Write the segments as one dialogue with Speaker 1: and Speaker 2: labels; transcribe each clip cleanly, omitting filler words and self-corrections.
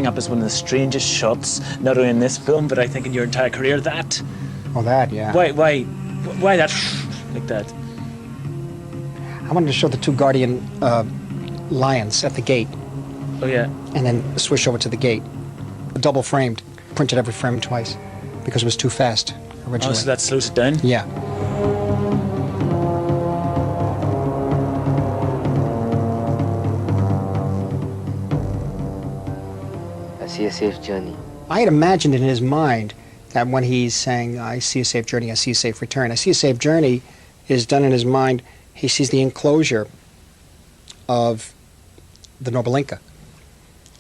Speaker 1: coming up as one of the strangest shots, not only in this film, but I think in your entire career. That.
Speaker 2: Oh, that, yeah.
Speaker 1: Why that like that?
Speaker 2: I wanted to show the two guardian lions at the gate.
Speaker 1: Oh, yeah.
Speaker 2: And then switch over to the gate. Double framed, printed every frame twice because it was too fast originally.
Speaker 1: Oh, so that slows it down?
Speaker 2: Yeah.
Speaker 3: I see a safe journey.
Speaker 2: I had imagined in his mind that when he's saying, I see a safe journey, I see a safe return, I see a safe journey is done in his mind. He sees the enclosure of the Noble Inca,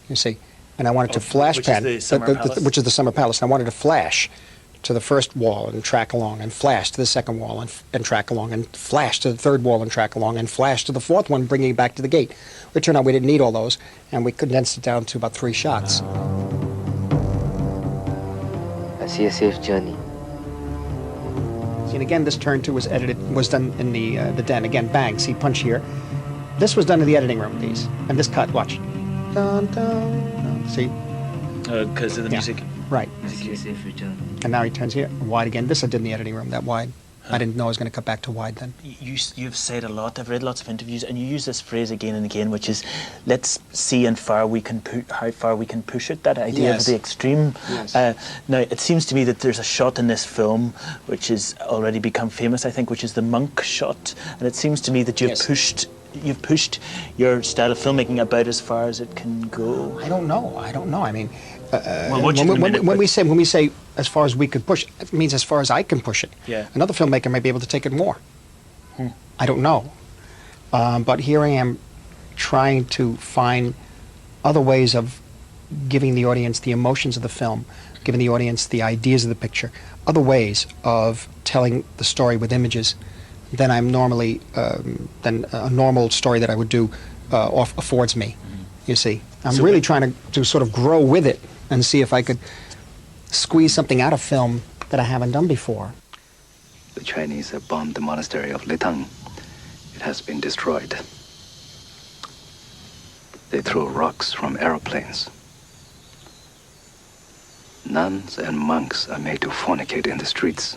Speaker 2: you see. And I wanted to flash pan, which is the Summer Palace. And I wanted to flash to the first wall and track along, and flash to the second wall and track along, and flash to the third wall and track along, and flash to the fourth one, bringing it back to the gate. It turned out we didn't need all those, and we condensed it down to about 3 shots.
Speaker 3: I see a safe journey.
Speaker 2: See, and again, this turn two was done in the den. Again, bang, see, punch here. This was done in the editing room, these. And this cut, watch. Dun, dun, dun. See?
Speaker 1: Because of the music.
Speaker 2: Right.
Speaker 3: I see a safe return.
Speaker 2: And now he turns here, wide again. This I did in the editing room, that wide. I didn't know I was going to cut back to wide then.
Speaker 1: You've said a lot, I've read lots of interviews, and you use this phrase again and again, which is, let's see how far we can push it, that idea of the extreme.
Speaker 2: Yes.
Speaker 1: Now, it seems to me that there's a shot in this film which has already become famous, I think, which is the monk shot, and it seems to me that you've pushed your style of filmmaking about as far as it can go.
Speaker 2: I don't know. I mean,
Speaker 1: when
Speaker 2: we say as far as we could push, it means as far as I can push it.
Speaker 1: Yeah.
Speaker 2: Another filmmaker may be able to take it more. I don't know. But here I am trying to find other ways of giving the audience the emotions of the film, giving the audience the ideas of the picture, other ways of telling the story with images than I'm normally, than a normal story that I would do affords me, you see. I'm really trying to sort of grow with it and see if I could squeeze something out of film that I haven't done before.
Speaker 4: The Chinese have bombed the monastery of Litang. It has been destroyed. They throw rocks from aeroplanes. Nuns and monks are made to fornicate in the streets.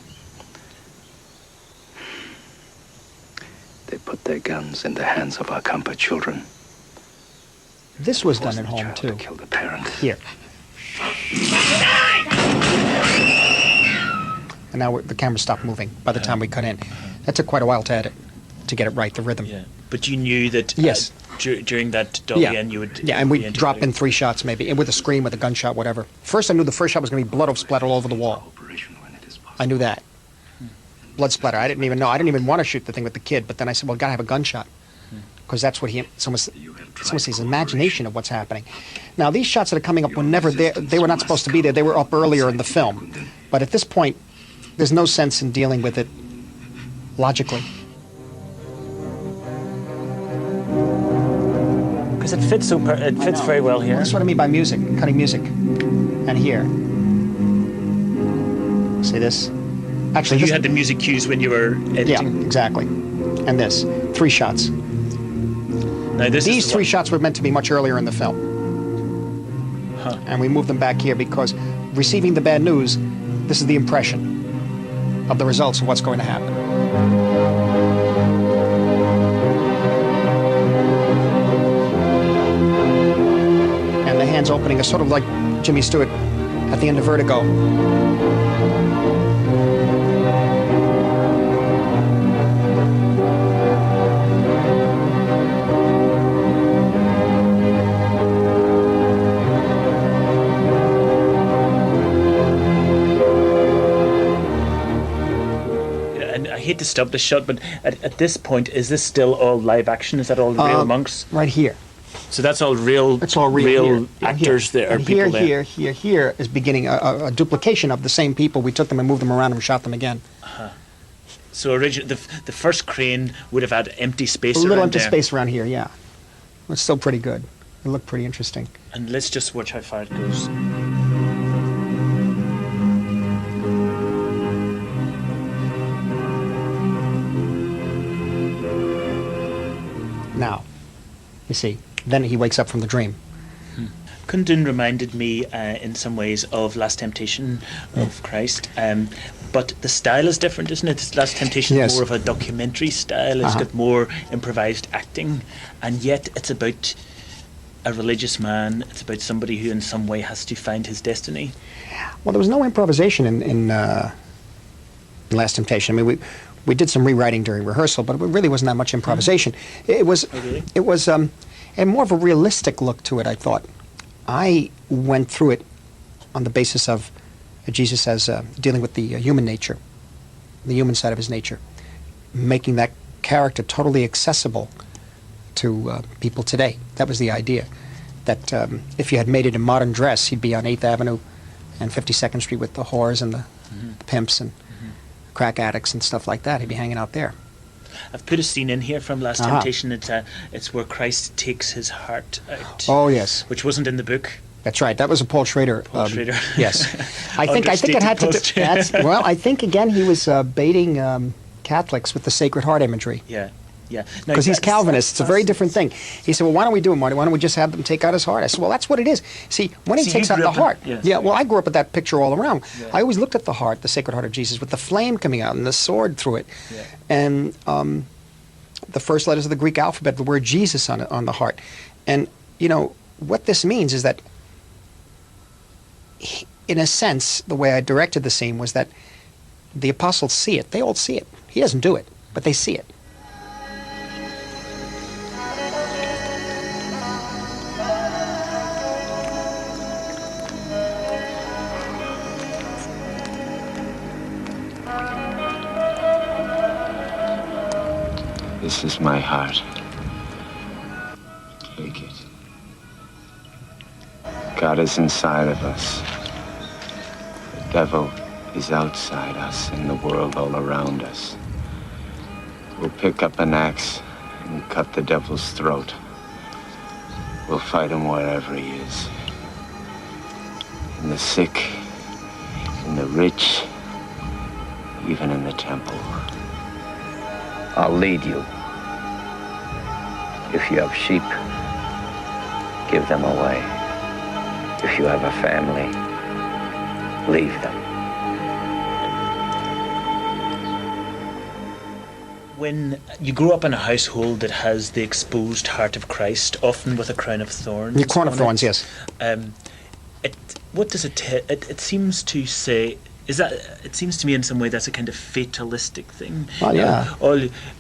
Speaker 4: They put their guns in the hands of our Kampa children.
Speaker 2: This was done at home too.
Speaker 4: To kill the parent.
Speaker 2: Here. And now the camera stopped moving by the time we cut in. That took quite a while to edit, to get it right, the rhythm.
Speaker 1: Yeah. But you knew that
Speaker 2: yes.
Speaker 1: During that dolly end you would...
Speaker 2: Yeah, and we'd drop in 3 shots maybe, and with a scream, with a gunshot, whatever. First I knew the first shot was going to be blood splattered all over the wall. I knew that. Blood splatter. I didn't even know. I didn't even want to shoot the thing with the kid, but then I said, well, got to have a gunshot. Because that's what someone sees imagination of what's happening. Now, these shots that are coming up were never there. They were not supposed to be there. They were up earlier in the film. But at this point, there's no sense in dealing with it logically.
Speaker 1: Because it fits very well here.
Speaker 2: Well, that's what I mean by music, cutting music. And here. See this? Actually,
Speaker 1: so you had the music cues when you were editing?
Speaker 2: Yeah, exactly. And this. 3 shots.
Speaker 1: Now,
Speaker 2: these 3 shots were meant to be much earlier in the film. And we moved them back here because receiving the bad news, this is the impression of the results of what's going to happen. And the hands opening is sort of like Jimmy Stewart at the end of Vertigo.
Speaker 1: I hate to stop the shot, but at this point, is this still all live action? Is that all real monks?
Speaker 2: Right here.
Speaker 1: So that's all real.
Speaker 2: It's all real
Speaker 1: actors there.
Speaker 2: And here is beginning a duplication of the same people. We took them and moved them around and shot them again.
Speaker 1: So the first crane would have had empty space.
Speaker 2: A little empty space around here. Yeah, it's still pretty good. It looked pretty interesting.
Speaker 1: And let's just watch how far it goes.
Speaker 2: Now, you see, then he wakes up from the dream.
Speaker 1: Kundun reminded me in some ways of Last Temptation of Christ, but the style is different, isn't it? Last Temptation is more of a documentary style. It's got more improvised acting, and yet it's about a religious man. It's about somebody who in some way has to find his destiny.
Speaker 2: Well, there was no improvisation in Last Temptation. I mean, we did some rewriting during rehearsal, but it really wasn't that much improvisation. It was and more of a realistic look to it, I thought. I went through it on the basis of Jesus as dealing with the human nature, the human side of his nature, making that character totally accessible to people today. That was the idea, that if you had made it in modern dress, he'd be on 8th Avenue and 52nd Street with the whores and the pimps and crack addicts and stuff like that. He'd be hanging out there.
Speaker 1: I've put a scene in here from Last Temptation. It's where Christ takes his heart out.
Speaker 2: Oh, yes.
Speaker 1: Which wasn't in the book.
Speaker 2: That's right. That was a Paul Schrader.
Speaker 1: Paul Schrader.
Speaker 2: Yes. I think it had to do... Well, I think, again, he was baiting Catholics with the Sacred Heart imagery.
Speaker 1: Yeah. Yeah.
Speaker 2: Because he's Calvinist. It's a very different thing. He said, well, why don't we do it, Marty? Why don't we just have them take out his heart? I said, well, that's what it is. See, when he takes out the heart... Well, I grew up with that picture all around. Yeah. I always looked at the heart, the Sacred Heart of Jesus, with the flame coming out and the sword through it. Yeah. And the first letters of the Greek alphabet, the word Jesus on the heart. And, you know, what this means is that, in a sense, the way I directed the scene was that the apostles see it. They all see it. He doesn't do it, but they see it.
Speaker 5: This is my heart. Take it. God is inside of us. The devil is outside us in the world all around us. We'll pick up an axe and cut the devil's throat. We'll fight him wherever he is. In the sick, in the rich, even in the temple.
Speaker 6: I'll lead you. If you have sheep, give them away. If you have a family, leave them.
Speaker 1: When you grow up in a household that has the exposed heart of Christ, often with a crown of thorns.
Speaker 2: The crown of thorns, yes.
Speaker 1: What does it? It seems to say. Is that? It seems to me in some way that's a kind of fatalistic thing.
Speaker 2: Well, yeah.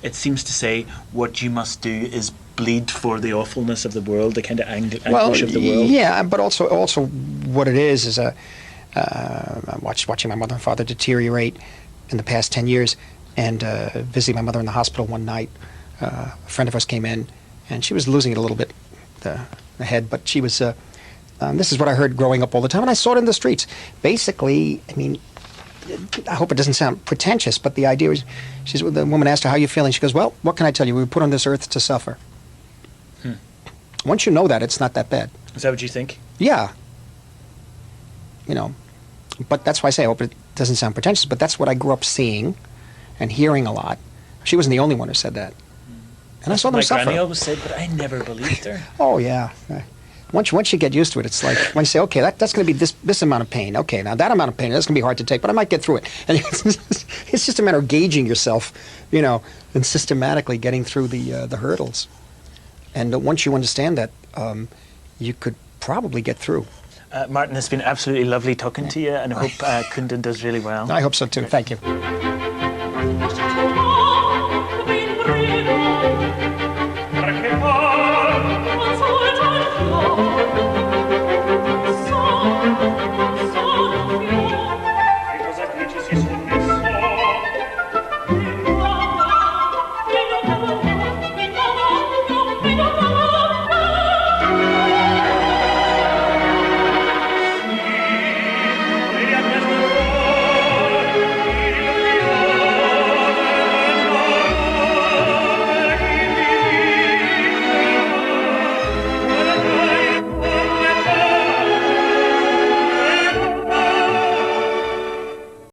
Speaker 1: It seems to say what you must do is bleed for the awfulness of the world, the kind of anguish of the world.
Speaker 2: Yeah, but also what it is I'm watching my mother and father deteriorate in the past 10 years, and visiting my mother in the hospital one night. A friend of ours came in, and she was losing it a little bit, the head, but she was. This is what I heard growing up all the time, and I saw it in the streets. Basically, I mean, I hope it doesn't sound pretentious, but the idea was, the woman asked her, how are you feeling? She goes, well, what can I tell you? We were put on this earth to suffer. Once you know that, it's not that bad.
Speaker 1: Is that what you think?
Speaker 2: Yeah. You know, but that's why I say I hope it doesn't sound pretentious, but that's what I grew up seeing and hearing a lot. She wasn't the only one who said that. And I saw them suffer.
Speaker 1: My granny always said, but I never believed her.
Speaker 2: Oh, yeah. Once you get used to it, it's like when you say, okay, that's going to be this amount of pain. Okay, now that amount of pain, that's going to be hard to take, but I might get through it. And it's just a matter of gauging yourself, you know, and systematically getting through the hurdles. And once you understand that, you could probably get through.
Speaker 1: Martin, it's been absolutely lovely talking to you, and I hope Kundun does really well.
Speaker 2: I hope so too. Thank you.